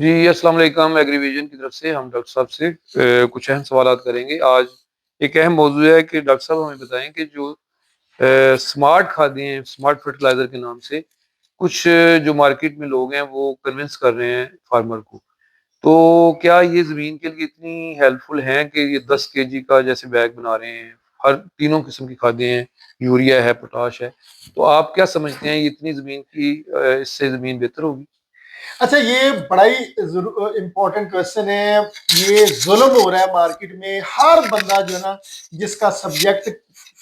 जी, अस्सलाम वालेकुम। एग्रीविजन की तरफ से हम डॉक्टर साहब से कुछ अहम सवालात करेंगे। आज एक अहम मौज़ू है कि डॉक्टर साहब हमें बताएँ कि जो स्मार्ट खादें हैं, स्मार्ट फर्टिलाइज़र के नाम से कुछ जो मार्केट में लोग हैं वो कन्विंस कर रहे हैं फार्मर को। तो क्या ये ज़मीन के लिए इतनी हेल्पफुल हैं कि ये 10 केजी का जैसे बैग बना रहे हैं, हर तीनों किस्म की खादें हैं, यूरिया है, पोटाश है। तो आप क्या समझते हैं ये इतनी ज़मीन की इससे ज़मीन बेहतर होगी? अच्छा, ये बड़ा ही इम्पोर्टेंट क्वेश्चन है। ये जुल्म हो रहा है मार्केट में। हर बंदा जो है ना, जिसका सब्जेक्ट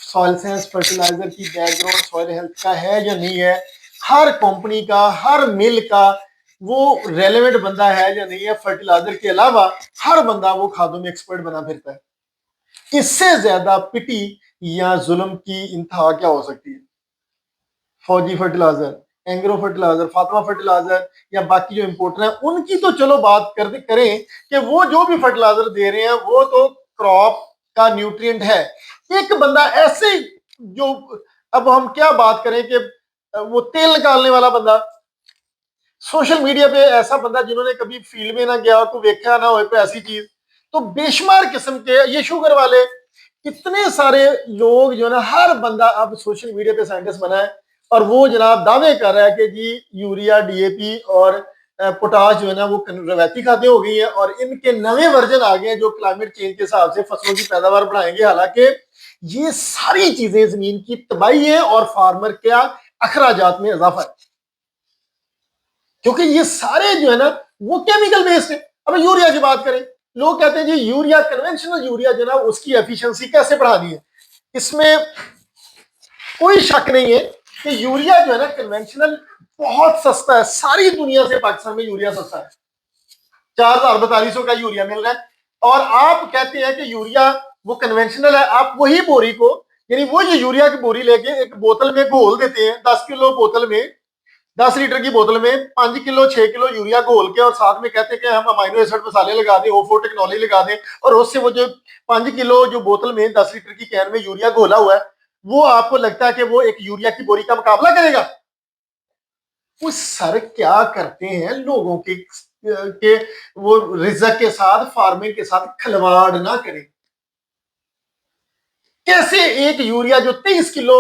सॉइल साइंस फर्टिलाइजर की बैकग्राउंड सॉइल हेल्थ का है या नहीं है, हर कंपनी का, हर मिल का वो रेलेवेंट बंदा है या नहीं है, फर्टिलाइजर के अलावा हर बंदा वो खादों में एक्सपर्ट बना फिरता है। इससे ज्यादा पिटी या जुल्म की इंतहा क्या हो सकती है? Fauji fertilizer, Engro fertilizer, Fatima fertilizer या बाकी जो इंपोर्टर हैं उनकी तो चलो बात करें कि वो जो भी फर्टिलाइजर दे रहे हैं वो तो क्रॉप का न्यूट्रिएंट है। एक बंदा ऐसे जो, अब हम क्या बात करें कि वो तेल निकालने वाला बंदा, सोशल मीडिया पे ऐसा बंदा जिन्होंने कभी फील्ड में ना गया, को देखा ना हो कोई ऐसी चीज, तो बेशुमार किस्म के ये शुगर वाले इतने सारे लोग जो है ना, हर बंदा अब सोशल मीडिया पे साइंटिस्ट बना है और वो जनाब दावे कर रहा है कि जी यूरिया, डीएपी और पोटाश जो है ना वो रवायती खादें हो गई हैं और इनके नए वर्जन आ गए हैं जो क्लाइमेट चेंज के हिसाब से फसलों की पैदावार बढ़ाएंगे। हालांकि ये सारी चीजें जमीन की तबाही है और फार्मर क्या अखराजात में इजाफा है, क्योंकि ये सारे जो है ना वो केमिकल बेस्ड है। अब यूरिया की बात करें, लोग कहते हैं जी यूरिया, कन्वेंशनल यूरिया जो है ना उसकी एफिशिएंसी कैसे बढ़ानी है। इसमें कोई शक नहीं है कि यूरिया जो है ना कन्वेंशनल बहुत सस्ता है। सारी दुनिया से पाकिस्तान में यूरिया सस्ता है। 4,4200 का यूरिया मिल रहा है और आप कहते हैं कि यूरिया वो कन्वेंशनल है। आप वही बोरी को, यानी वो ये यूरिया की बोरी लेके एक बोतल में घोल देते हैं, 10 किलो बोतल में, 10 लीटर की बोतल में 5 किलो 6 किलो यूरिया घोल के और साथ में कहते हैं कि हम अमाइनो एसिड मसाले लगा दें, ओफो टेक्नोलॉजी लगा दें और उससे वो जो 5 किलो जो बोतल में 10 लीटर की कैन में यूरिया घोला हुआ है, वो आपको लगता है कि वो एक यूरिया की बोरी का मुकाबला करेगा? वो सर क्या करते हैं लोगों के वो रिजक के साथ, फार्मिंग के साथ खिलवाड़ ना करें। कैसे एक यूरिया जो 23 किलो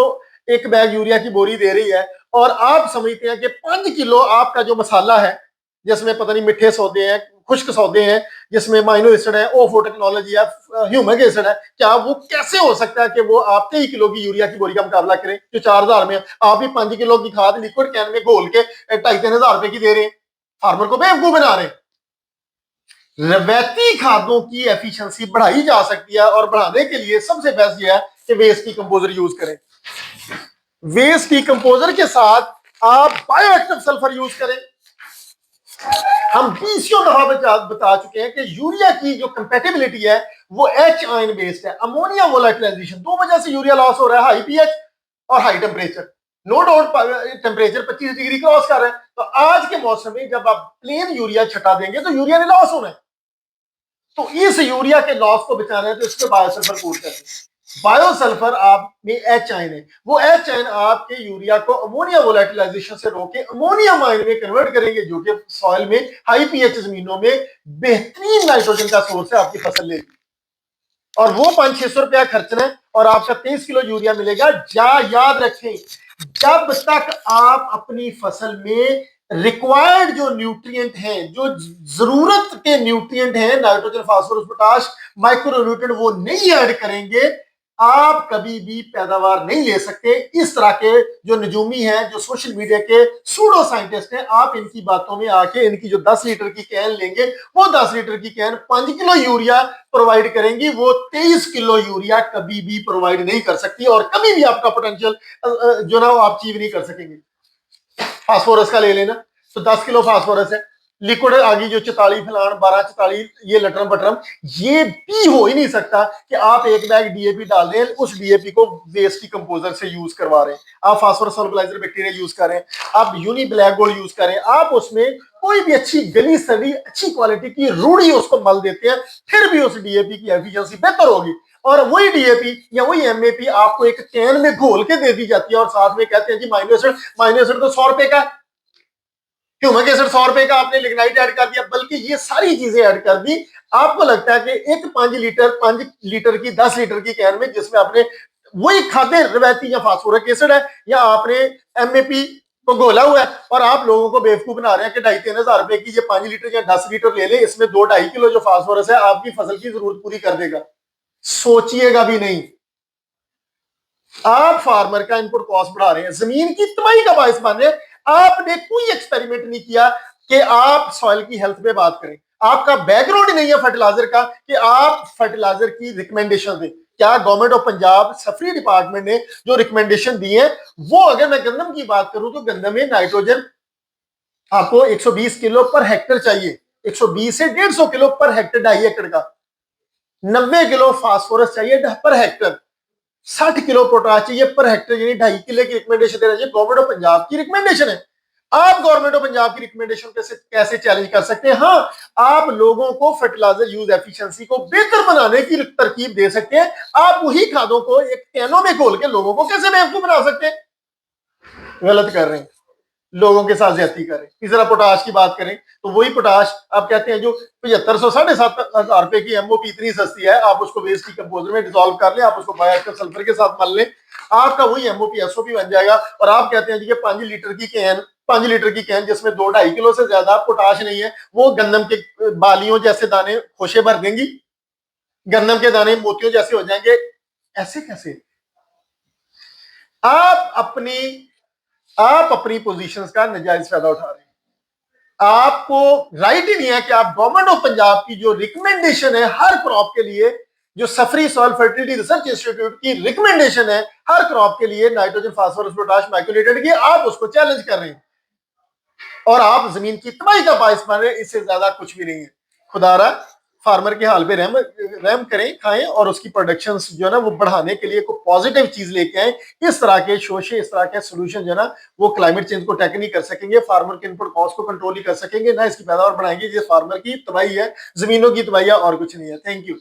एक बैग यूरिया की बोरी दे रही है और आप समझते हैं कि 5 किलो आपका जो मसाला है जिसमें पता नहीं मिठे सौदे हैं, खुश्क सौदे हैं, जिसमें माइनो एसिड है, ओफो टेक्नोलॉजी है, ह्यूमिक एसिड है, क्या वो कैसे हो सकता है कि वो आप 23 किलो की यूरिया की बोरी का मुकाबला करें जो 4,000 में? आप भी 5 किलो की खाद लिक्विड कैन में घोल के 2,500-3,000 रुपए की दे रहे हैं, फार्मर को बेवकूफ बना रहे हैं। रवैती खादों की एफिशिएंसी बढ़ाई जा सकती है और बढ़ाने के लिए सबसे बेस्ट यह है कि वेस्ट डिकम्पोजर यूज करें। वेस्ट डिकम्पोजर के साथ आप बायोएक्टिव सल्फर यूज करें। हम 20 दफा बता चुके हैं कि यूरिया की जो कंपेटिबिलिटी है वो एच आयन बेस्ड है। अमोनिया वोलेटिलाइजेशन, दो वजह से यूरिया लॉस हो रहा है, हाई पीएच और high temperature. No doubt temperature 25 degree cross कर रहे हैं, तो आज के मौसम में जब आप प्लेन यूरिया छटा देंगे तो यूरिया ने लॉस होना है। तो इस यूरिया के लॉस को बचाना है तो इसके बायोसल्फर कोट करते हैं। बायोसल्फर आप में एच आयन है, वो एच आयन आपके यूरिया को अमोनिया वोलेटिलाइजेशन से रोके अमोनियम आयन में कन्वर्ट करेंगे, जो कि सॉइल में हाई पीएच जमीनों में बेहतरीन नाइट्रोजन का सोर्स है, आपकी फसल लेगी। और वो 500-600 रुपया खर्चना है और आपका 23 किलो यूरिया मिलेगा। याद रखें, जब तक आप अपनी फसल में रिक्वायर्ड जो न्यूट्रिएंट हैं, जो जरूरत के न्यूट्रिएंट हैं, nitrogen, phosphorus, potash, micro nutrient, वो नहीं ऐड करेंगे, आप कभी भी पैदावार नहीं ले सकते। इस तरह के जो नजूमी हैं, जो सोशल मीडिया के सूडो साइंटिस्ट हैं, आप इनकी बातों में आके इनकी जो 10 लीटर की कैन लेंगे, वो 10 लीटर की कैन 5 किलो यूरिया प्रोवाइड करेंगी, वो 23 किलो यूरिया कभी भी प्रोवाइड नहीं कर सकती और कभी भी आपका पोटेंशियल जो ना वो आप अचीव नहीं कर सकेंगे। फास्फोरस का ले लेना, तो 10 किलो फास्फोरस है, लिक्विड आ गई जो 44 फलान 12 44, ये लटरम बटरम, ये भी हो ही नहीं सकता कि आप एक बैग डीएपी डाल दें, उस डीएपी को वेस्ट डिकम्पोजर से यूज करवा रहे हैं, आप फास्फोरस सॉल्युबलाइजर बैक्टीरिया यूज कर रहे हैं, आप यूनी ब्लैक गोल्ड यूज कर रहे हैं, आप उसमें कोई भी अच्छी गली सड़ी अच्छी क्वालिटी की रूढ़ी उसको मल देते हैं, फिर भी उस डीएपी की एफिशिएंसी बेहतर होगी। और वही डीएपी या वही एमएपी आपको एक कैन में घोल के दे दी जाती है और साथ में कहते हैं जी माइनो एसिड। माइनो एसिड तो 100 रुपए का है, ह्यूमिक एसिड 100 रुपए का, आपने लिग्नाइट ऐड कर दिया, बल्कि ये सारी चीजें ऐड कर दी। आपको लगता है कि एक 5 लीटर की 10 लीटर की कैन में, जिसमें आपने वही खाद्य रवायती या फास्फोरिक एसिड है, या आपने एमएपी को घोला हुआ है, और आप लोगों को बेवकूफ बना रहे हैं कि 2,500-3,000 रुपए की ये 5 लीटर या 10 लीटर ले ले, इसमें 2-2.5 किलो जो फास्फोरस है आपकी फसल की जरूरत पूरी कर देगा। सोचिएगा भी नहीं। आप फार्मर का इनपुट कॉस्ट बढ़ा रहे हैं, जमीन की तबाही का बायस बन रहे हैं। आपने कोई एक्सपेरिमेंट नहीं किया कि आप सॉइल की हेल्थ पे बात करें। आपका बैकग्राउंड ही नहीं है फर्टिलाइजर का कि आप फर्टिलाइजर की रिकमेंडेशन दें। क्या गवर्नमेंट ऑफ पंजाब सफरी डिपार्टमेंट ने जो रिकमेंडेशन दी है, वो अगर मैं गंदम की बात करूं तो गंदम में नाइट्रोजन आपको 120 किलो पर हेक्टर चाहिए, 120 से 150 किलो पर हेक्टर 2.5 एकड़ का, 90 किलो फास्फोरस चाहिए पर हेक्टर, 60 किलो पोटाश चाहिए पर हेक्टर, यानी 2.5 किलो की रिकमेंडेशन दे रही है। गवर्नमेंट ऑफ पंजाब की रिकमेंडेशन है। आप गवर्नमेंट ऑफ पंजाब की रिकमेंडेशन कैसे कैसे चैलेंज कर सकते हैं? हाँ, आप लोगों को फर्टिलाइजर यूज एफिशिएंसी को बेहतर बनाने की तरकीब दे सकते हैं। आप वही खादों को एक कैनों में घोल के लोगों को कैसे बेवकूफ बना सकते हैं? गलत कर रहे हैं, लोगों के साथ ज्यादती कर रहे हैं। तीसरा पोटाश की बात करें तो वही पोटाश आप कहते हैं जो 7500 7,500 रुपए की एमओपी इतनी सस्ती है, आप उसको वेस्ट डिकम्पोजर में डिसॉल्व कर लें, आप उसको बायोएक्टिव सल्फर के साथ मल लें, आपका वही एमओपी एसओपी बन जाएगा। और आप कहते हैं जी 5 लीटर की कैन जिसमें 2-2.5 किलो से ज्यादा पोटाश नहीं है, वो गंदम के बालियों जैसे दाने खोशे भर देंगी, गंदम के दाने मोतियों जैसे हो जाएंगे। ऐसे कैसे? आप अपनी आप अपनी पोजीशंस का नजायज फायदा उठा रहे हैं। आपको राइट ही नहीं है कि आप गवर्नमेंट ऑफ पंजाब की जो रिकमेंडेशन है हर क्रॉप के लिए, जो सफरी सॉइल फर्टिलिटी रिसर्च इंस्टीट्यूट की रिकमेंडेशन है हर क्रॉप के लिए नाइट्रोजन फास्फोरस पोटाश माइक्रोन्यूट्रिएंट की, आप उसको चैलेंज कर रहे हैं और आप जमीन की तबाही का बायस बन रहे हैं। इससे ज्यादा कुछ भी नहीं है। खुदारा फार्मर के हाल पे रहम करें, खाएं, और उसकी प्रोडक्शन जो है ना वो बढ़ाने के लिए कोई पॉजिटिव चीज लेके आए। इस तरह के शोशे, इस तरह के सोल्यूशन जो है ना वो क्लाइमेट चेंज को टैकल नहीं कर सकेंगे, फार्मर के इनपुट कॉस्ट को कंट्रोल नहीं कर सकेंगे, ना इसकी पैदावार बढ़ाएंगे। ये फार्मर की तबाही है, जमीनों की तबाही है, और कुछ नहीं है। Thank you.